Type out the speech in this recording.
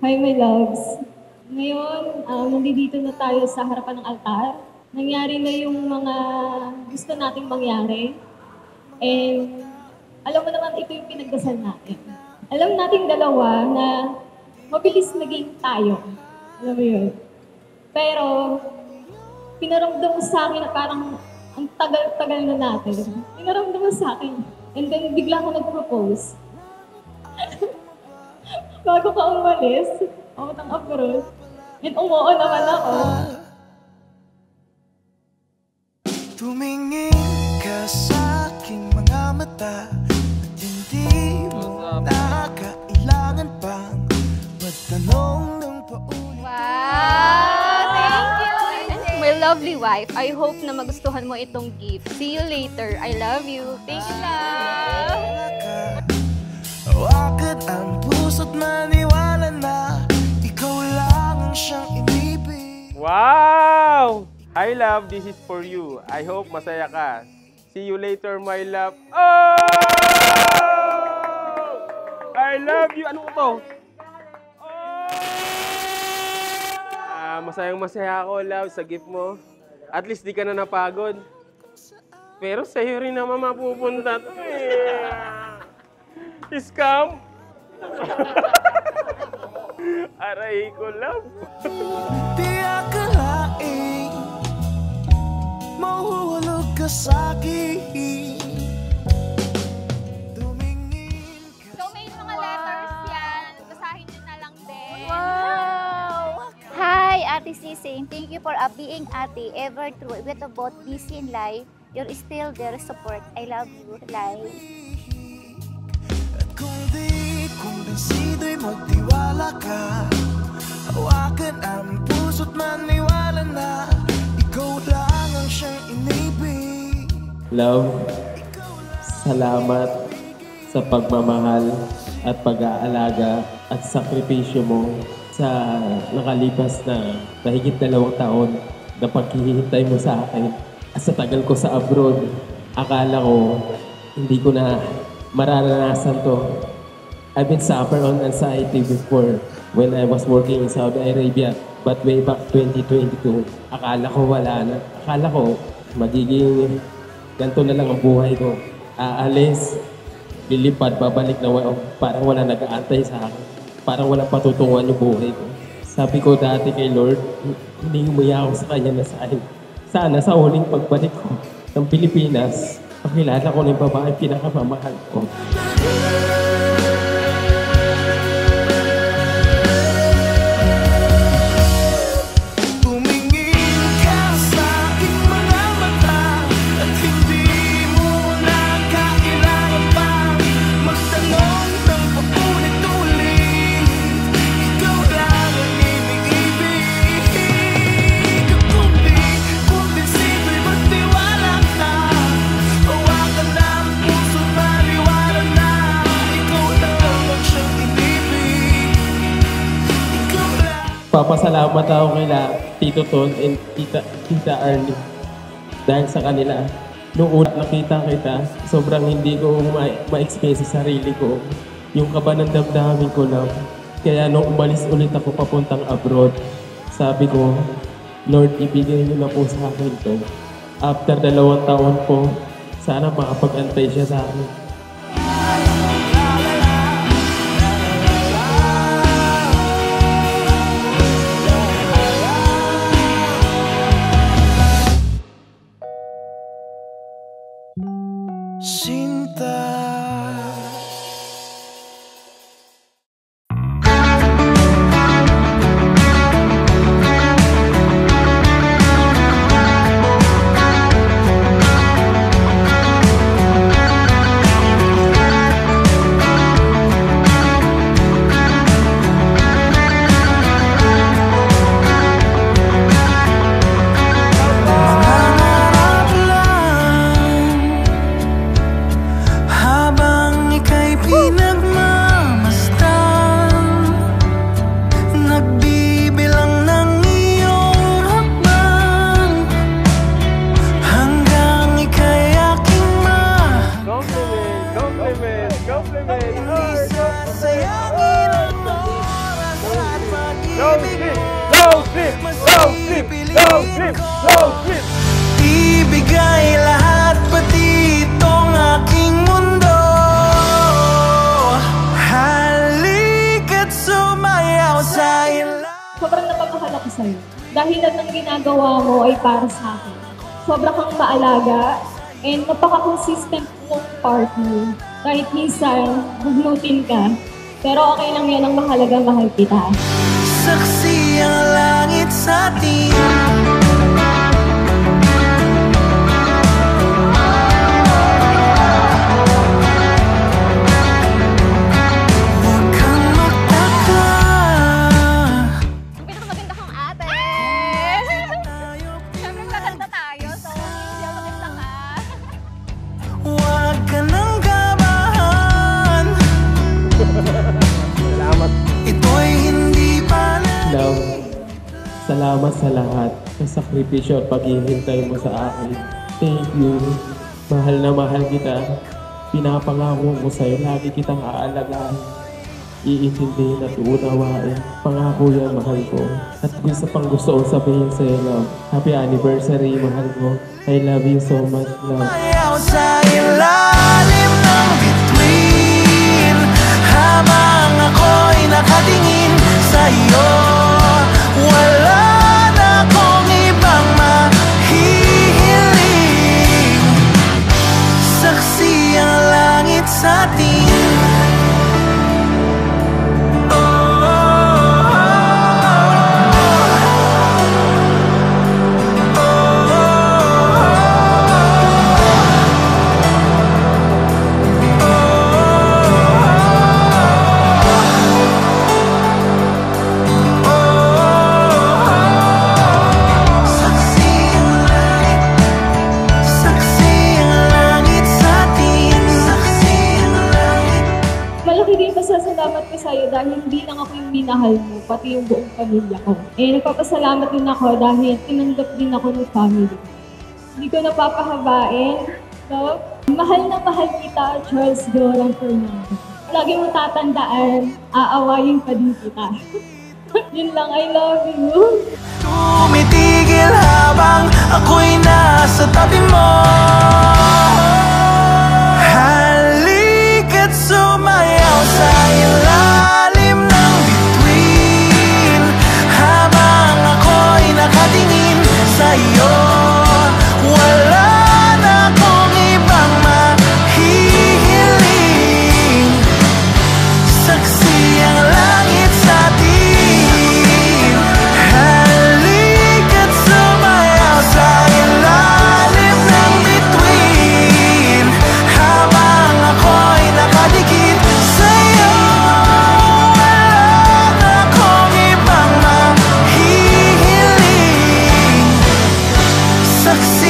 Hi, my loves. Ngayon, nandito na tayo sa harapan ng altar. Nangyari na yung mga gusto nating mangyari. And alam mo naman, ito yung pinagdasal natin. Alam nating dalawa na mabilis maging tayo. Alam mo yun? Pero, pinaramdam mo sa akin na parang ang tagal-tagal na natin. Pinaramdam mo sa akin. And then, bigla ko nag-propose. Bago ka umalis, pamatang abroad, and umuo naman ako. Tumingin ka sa aking mga mata at hindi mo na kailangan pang magtanong ng paulit. Wow! Thank you! My lovely wife, I hope na magustuhan mo itong gift. See you later. I love you. Thank you, love! Hawakan ang puso't maniwala na ikaw lang ang siyang inibig. Wow! Hi, love. This is for you. I hope masaya ka. See you later, my love. Oh! I love you. Ano to? Oh! Masayang-masaya ako, love, sa gift mo. At least di ka na napagod. Pero sa'yo rin naman mapupunta to eh. Scam! Aray ko, love. Di akalaing mahuhulog ka sa'kin. Tumingin ka. So may mga letters yan. Basahin nyo na lang din. Wow! Hi, Ate Sising. Thank you for being Ate. Ever true. With about busy in life, you're still there support. I love you. Life. At kung di kumbinsido'y magtiwala ka, hawakan ang puso't maniwala na ikaw lang ang siyang inibig. Love, salamat sa pagmamahal at pag-aalaga at sakripisyo mo sa nakalipas na mahigit 2 taon na paghihintay mo sa akin. At sa tagal ko sa abroad, akala ko hindi ko na mararanasan to. I've been suffer on anxiety before when I was working in Saudi Arabia. But way back 2022, akala ko wala na. Akala ko magiging ganito na lang ang buhay ko. Aalis, lilipad, babalik na parang wala nag-aantay sa akin. Parang walang patutunguhan yung buhay ko. Sabi ko dati kay Lord, hindi umuya ako sa kanya na sana sa huling pagbalik ko ng Pilipinas, pakilala ko ng babae pinakamamahal ko. Papasalamat ako kila Tito Ton and Tita Arnie dahil sa kanila. Noong una nakita kita, sobrang hindi ko ma-express sa sarili ko yung kaba ng damdamin ko lang. Kaya nung umalis ulit ako papuntang abroad, sabi ko, Lord, ibigay niyo na po sa akin to. After 2 taon po, sana makapag-antay siya sa akin. Sinta. dahilan ng ginagawa mo ay para sa akin. Sobra kang maalaga and napaka-consistent mong partner. Kahit minsan, bugnutin ka. Pero okay lang yan, ang mahalaga, mahal kita. Saksi ang langit sa atin. Huwag kang magtaka. Ang pinakamaganda kong ate! Siyempre magkakanta tayo, so hindi ako maganda ka. Huwag ka nang gabahan. Salamat. Ito'y hindi pa na. Love, salamat sa lahat sa sakripisyo at paghihintay mo sa akin. Thank you. Mahal na mahal kita. Pinapangako ko sa'yo, lagi kitang aalagaan. Iintindihin at uunawain. Pangako yan, mahal ko. At gusto pang gusto kong sabihin sa'yo, love. Happy anniversary, mahal ko. I love you so much, love. Ayaw sa ilalim ng bituin, habang ako'y nakatingin sa'yo. Wala na akong ibang mahihiling. Saksi ang langit sa atin. Malaki din pasasalamat ko sa'yo dahil hindi lang ako yung minahal mo, pati yung buong pamilya ko. Nagpapasalamat din ako dahil tinanggap din ako ng family. Hindi ko napapahabain. No? Mahal na mahal kita, Charles Doran Fernando. Lagi mo tatandaan, aawayin pa din kita. Yun lang, I love you. Tumitigil habang ako'y nasa tabi mo. Halika't sumayaw sa ilalim ng bituin, habang ako'y nakatingin sa'yo. Wala na akong ibang mahihiling. Saksi ang langit sa atin. Halika't sumayaw sa ilalim ng bituin, habang ako'y nakadikit sa'yo. Wala na akong ibang mahihiling. Saksi